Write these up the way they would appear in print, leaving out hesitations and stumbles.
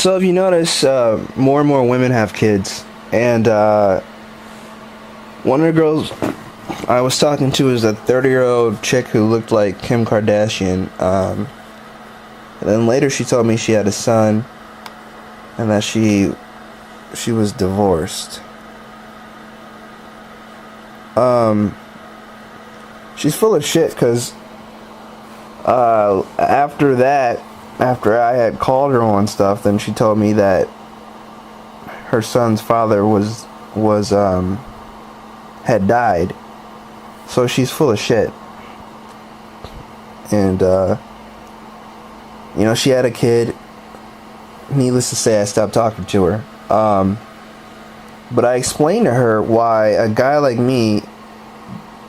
So if you notice, more and more women have kids, and one of the girls I was talking to is a 30-year-old chick who looked like Kim Kardashian. And then later she told me she had a son, and that she was divorced. She's full of shit, because after I had called her on stuff, then she told me that her son's father had died. So she's full of shit. And she had a kid. Needless to say, I stopped talking to her. But I explained to her why a guy like me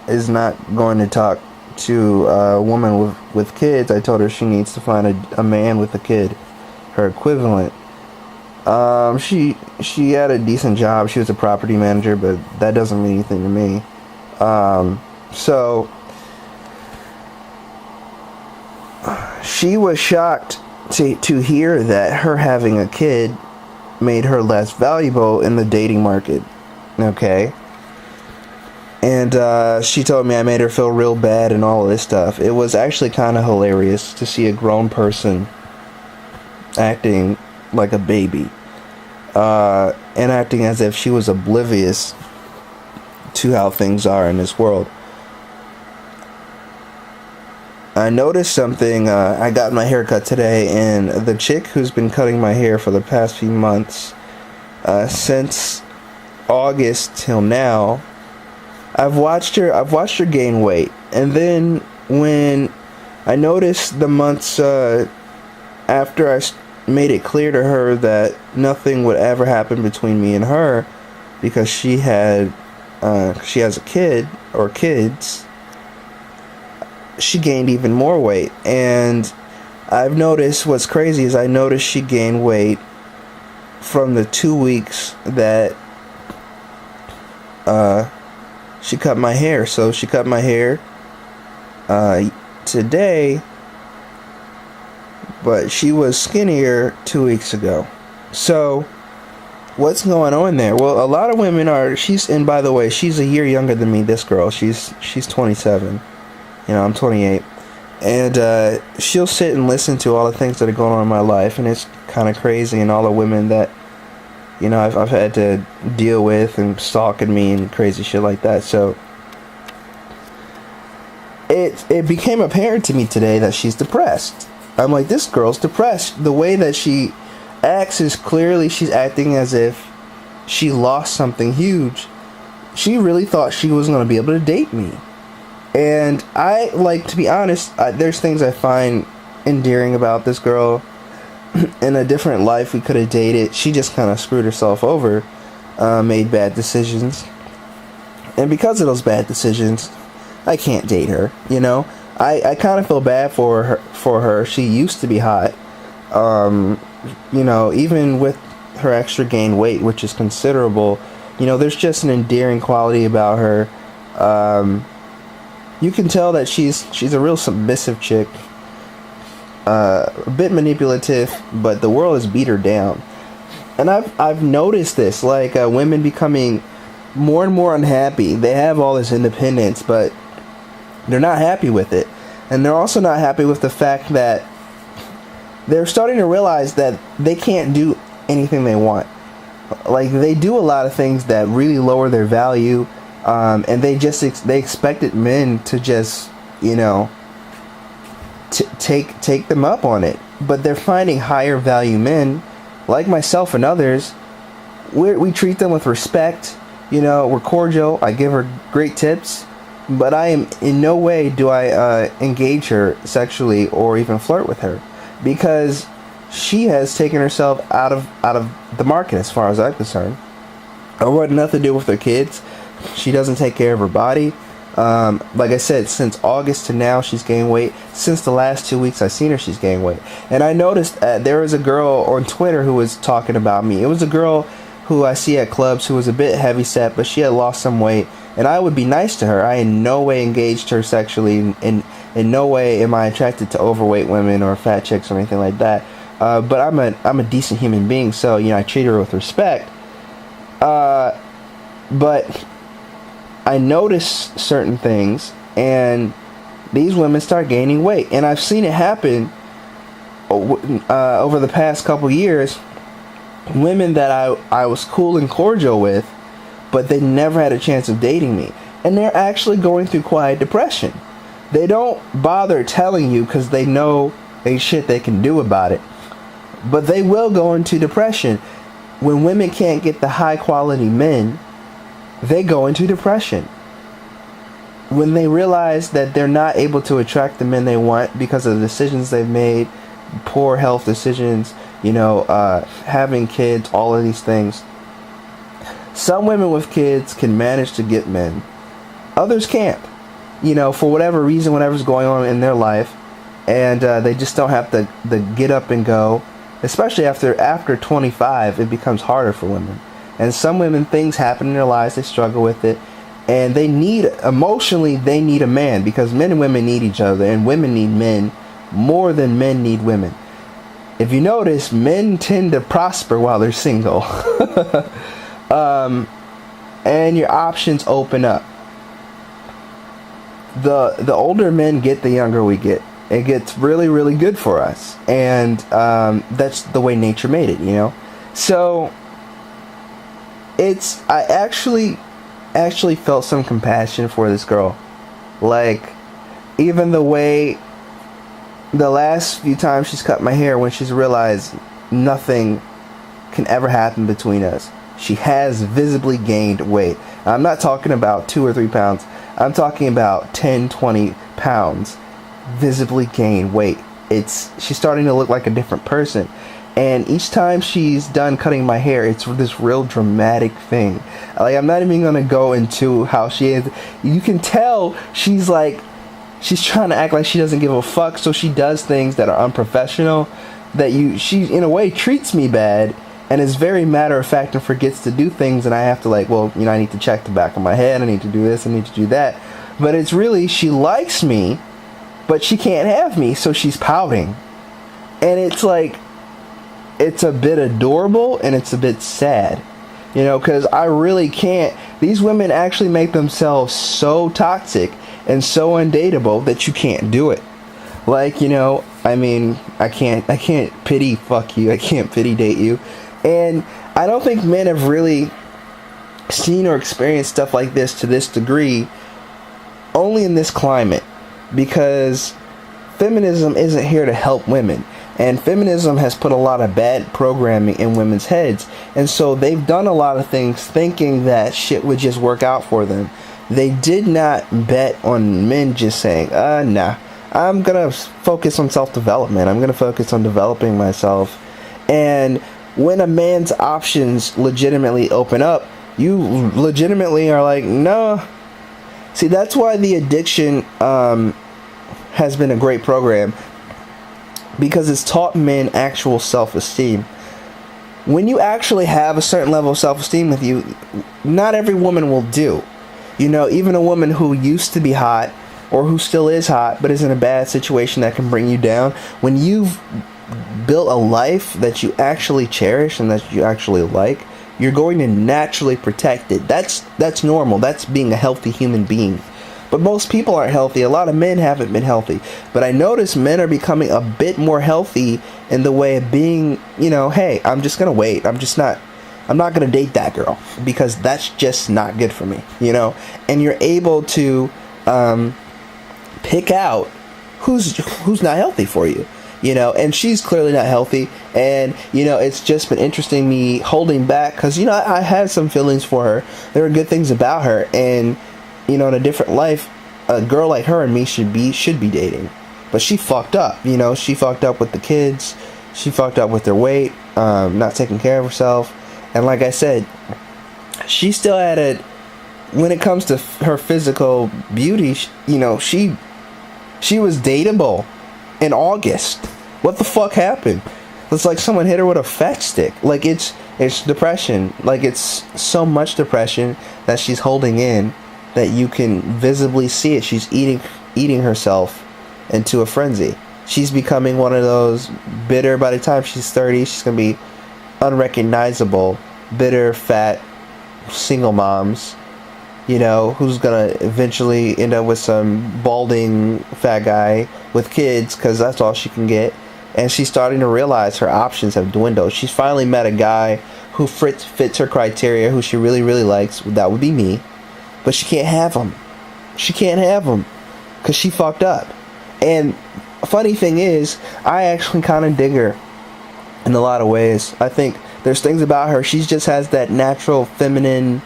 is not going to talk to a woman with kids. I told her she needs to find a man with a kid, her equivalent. She had a decent job. She was a property manager, but that doesn't mean anything to me. So she was shocked to hear that her having a kid made her less valuable in the dating market. Okay? And she told me I made her feel real bad and all of this stuff. It was actually kind of hilarious to see a grown person acting like a baby. And acting as if she was oblivious to how things are in this world. I noticed something. I got my hair cut today, and the chick who's been cutting my hair for the past few months, since August till now, I've watched her gain weight. And then when I noticed the months after I made it clear to her that nothing would ever happen between me and her, because she has a kid or kids, she gained even more weight. And I've noticed what's crazy is I noticed she gained weight from the 2 weeks that she cut my hair. So she cut my hair today, but she was skinnier 2 weeks ago. So what's going on there? Well, a lot of women are. And by the way, she's a year younger than me. This girl, she's 27. I'm 28, and she'll sit and listen to all the things that are going on in my life, and it's kind of crazy. And all the women that I've had to deal with and stalking me and crazy shit like that. So it became apparent to me today that she's depressed. I'm like, this girl's depressed. The way that she acts is clearly she's acting as if she lost something huge. She really thought she was going to be able to date me. And to be honest, there's things I find endearing about this girl. In a different life, we could have dated. She just kind of screwed herself over, made bad decisions. And because of those bad decisions, I can't date her, I kind of feel bad for her. She used to be hot. Even with her extra gain weight, which is considerable, there's just an endearing quality about her. You can tell that she's a real submissive chick, a bit manipulative, but the world has beat her down. And I've noticed this, women becoming more and more unhappy. They have all this independence, but they're not happy with it. And they're also not happy with the fact that they're starting to realize that they can't do anything they want. They do a lot of things that really lower their value. And they expected men to just, take them up on it. But they're finding higher value men, like myself and others. We treat them with respect. We're cordial. I give her great tips, but I am in no way do I engage her sexually or even flirt with her, because she has taken herself out of the market as far as I'm concerned. I want nothing to do with her kids. She doesn't take care of her body. Like I said, since August to now, she's gained weight. Since the last 2 weeks I've seen her, she's gained weight. And I noticed there was a girl on Twitter who was talking about me. It was a girl who I see at clubs who was a bit heavyset, but she had lost some weight. And I would be nice to her. I in no way engaged her sexually. In no way am I attracted to overweight women or fat chicks or anything like that. but I'm a decent human being, so I treat her with respect. But I notice certain things, and these women start gaining weight, and I've seen it happen over the past couple years. Women that I was cool and cordial with, but they never had a chance of dating me, and they're actually going through quiet depression. They don't bother telling you because they know ain't shit they can do about it, but they will go into depression. When women can't get the high quality men, they go into depression. When they realize that they're not able to attract the men they want because of the decisions they've made, poor health decisions, having kids, all of these things. Some women with kids can manage to get men. Others can't. For whatever reason, whatever's going on in their life, and they just don't have the get up and go. Especially after 25, it becomes harder for women. And some women, things happen in their lives, they struggle with it, and emotionally they need a man, because men and women need each other, and women need men more than men need women. If you notice, men tend to prosper while they're single. And your options open up. The older men get, the younger we get. It gets really, really good for us. And that's the way nature made it, So I actually felt some compassion for this girl. Like, even the way the last few times she's cut my hair, when she's realized nothing can ever happen between us, she has visibly gained weight. I'm not talking about 2 or 3 pounds. I'm talking about 10, 20 pounds visibly gained weight. She's starting to look like a different person. And each time she's done cutting my hair, it's this real dramatic thing. Like, I'm not even gonna go into how she is. You can tell she's trying to act like she doesn't give a fuck, so she does things that are unprofessional, she in a way treats me bad, and is very matter of fact and forgets to do things, and I have to I need to check the back of my head, I need to do this, I need to do that. But it's really, she likes me, but she can't have me, so she's pouting. And it's a bit adorable, and it's a bit sad, because I really can't. These women actually make themselves so toxic and so undateable that you can't do it. I can't pity fuck you. I can't pity date you. And I don't think men have really seen or experienced stuff like this to this degree, only in this climate, because feminism isn't here to help women. And feminism has put a lot of bad programming in women's heads. And so they've done a lot of things thinking that shit would just work out for them. They did not bet on men just saying, nah, I'm going to focus on self-development. I'm going to focus on developing myself. And when a man's options legitimately open up, you legitimately are like, no. See, that's why the addiction has been a great program, because it's taught men actual self-esteem. When you actually have a certain level of self-esteem with you, not every woman will do. Even a woman who used to be hot, or who still is hot, but is in a bad situation that can bring you down, when you've built a life that you actually cherish and that you actually like, you're going to naturally protect it. That's normal. That's being a healthy human being. But most people aren't healthy. A lot of men haven't been healthy. But I notice men are becoming a bit more healthy in the way of being, hey, I'm just going to wait. I'm not going to date that girl, because that's just not good for me, And you're able to pick out who's not healthy for you, and she's clearly not healthy. And, it's just been interesting me holding back, because, I had some feelings for her. There were good things about her. And, in a different life, a girl like her and me should be dating. But she fucked up, she fucked up with the kids. She fucked up with her weight, not taking care of herself. And like I said, she still had when it comes to her physical beauty, she was dateable in August. What the fuck happened? It's like someone hit her with a fat stick. It's depression. It's so much depression that she's holding in, that you can visibly see it. She's eating herself into a frenzy. she's becoming one of those bitter. By the time she's 30, she's gonna be unrecognizable, bitter, fat, single moms, you know, who's gonna eventually end up with some balding fat guy with kids because that's all she can get. And she's starting to realize her options have dwindled. She's finally met a guy who fits her criteria, who she really, really likes. That would be me. But she can't have him. She can't have him because she fucked up. And funny thing is, I actually kind of dig her in a lot of ways. I think there's things about her. She just has that natural feminine,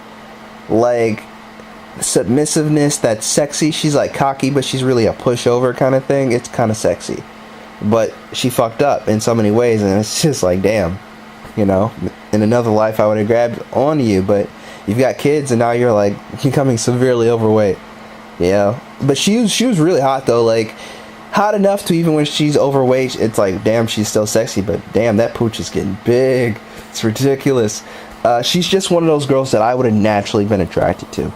like, submissiveness that's sexy. She's like cocky, but she's really a pushover kind of thing. It's kind of sexy. But she fucked up in so many ways, and it's just like, damn, you know, in another life I would have grabbed onto you, but you've got kids and now you're like becoming severely overweight. Yeah, but she was really hot though, like hot enough to even when she's overweight, it's like, damn, she's still sexy, but damn, that pooch is getting big. It's ridiculous. She's just one of those girls that I would have naturally been attracted to.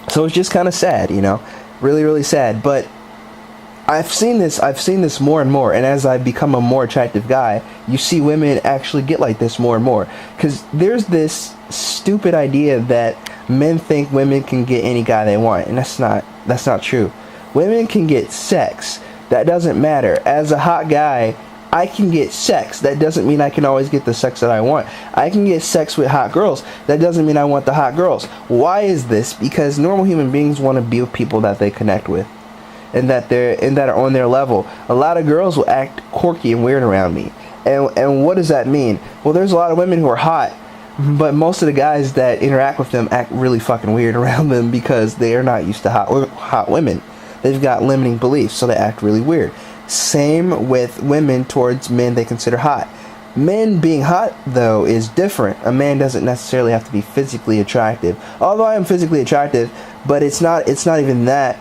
So it's just kind of sad, you know, really, really sad. But I've seen this more and more, and as I become a more attractive guy, you see women actually get like this more and more. Because there's this stupid idea that men think women can get any guy they want, and that's not true. Women can get sex. That doesn't matter. As a hot guy, I can get sex. That doesn't mean I can always get the sex that I want. I can get sex with hot girls. That doesn't mean I want the hot girls. Why is this? Because normal human beings want to be with people that they connect with, and that are on their level. A lot of girls will act quirky and weird around me. And what does that mean? Well, there's a lot of women who are hot, but most of the guys that interact with them act really fucking weird around them because they are not used to hot women. They've got limiting beliefs, so they act really weird. Same with women towards men they consider hot. Men being hot, though, is different. A man doesn't necessarily have to be physically attractive. Although I am physically attractive, but it's not even that.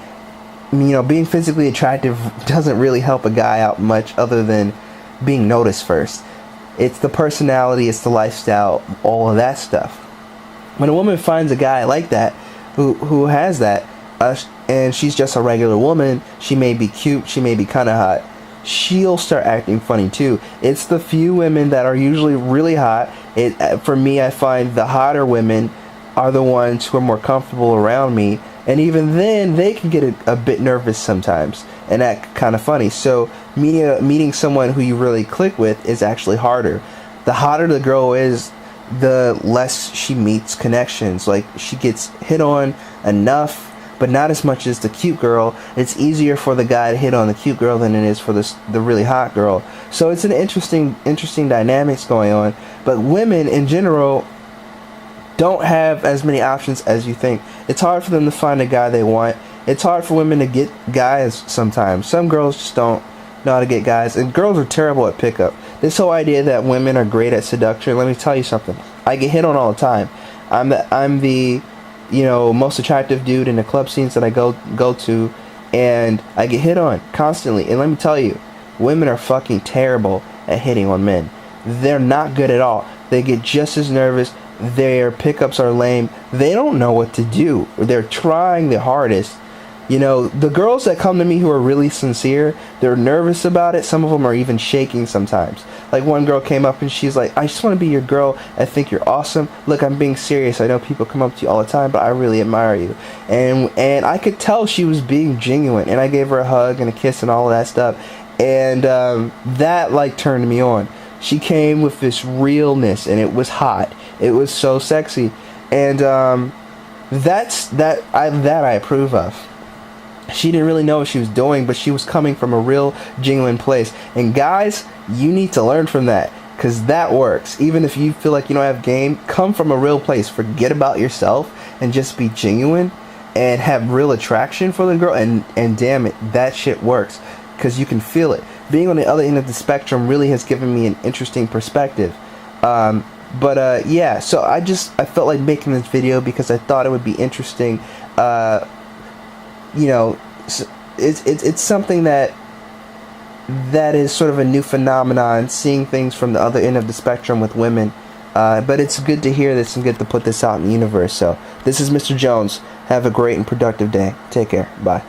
You know, being physically attractive doesn't really help a guy out much other than being noticed first. It's the personality, it's the lifestyle, all of that stuff. When a woman finds a guy like that, who has that, and she's just a regular woman, she may be cute, she may be kind of hot, she'll start acting funny too. It's the few women that are usually really hot. For me, I find the hotter women are the ones who are more comfortable around me. And even then, they can get a bit nervous sometimes and act kind of funny. So meeting someone who you really click with is actually harder. The hotter the girl is, the less she meets connections. Like, she gets hit on enough, but not as much as the cute girl. It's easier for the guy to hit on the cute girl than it is for the really hot girl. So it's an interesting dynamics going on. But women in general don't have as many options as you think. It's hard for them to find a guy they want. It's hard for women to get guys sometimes. Some girls just don't know how to get guys, and girls are terrible at pickup. This whole idea that women are great at seduction, let me tell you something. I get hit on all the time. I'm the you know, most attractive dude in the club scenes that I go to, and I get hit on constantly. And let me tell you, women are fucking terrible at hitting on men. They're not good at all. They get just as nervous. Their pickups are lame. They don't know what to do. They're trying the hardest. You know, the girls that come to me who are really sincere, they're nervous about it. Some of them are even shaking sometimes. Like, one girl came up and she's like, I just want to be your girl. I think you're awesome. Look, I'm being serious. I know people come up to you all the time, but I really admire you. And I could tell she was being genuine. And I gave her a hug and a kiss and all of that stuff. And that, like, turned me on. She came with this realness, and it was hot. It was so sexy. And I approve of. She didn't really know what she was doing, but she was coming from a real, genuine place. And guys, you need to learn from that, because that works. Even if you feel like you don't have game, come from a real place. Forget about yourself and just be genuine and have real attraction for the girl. And damn it, that shit works, because you can feel it. Being on the other end of the spectrum really has given me an interesting perspective. Yeah, so I felt like making this video because I thought it would be interesting. You know, it's something that is sort of a new phenomenon, seeing things from the other end of the spectrum with women. But it's good to hear this and good to put this out in the universe. So this is Mr. Jones. Have a great and productive day. Take care. Bye.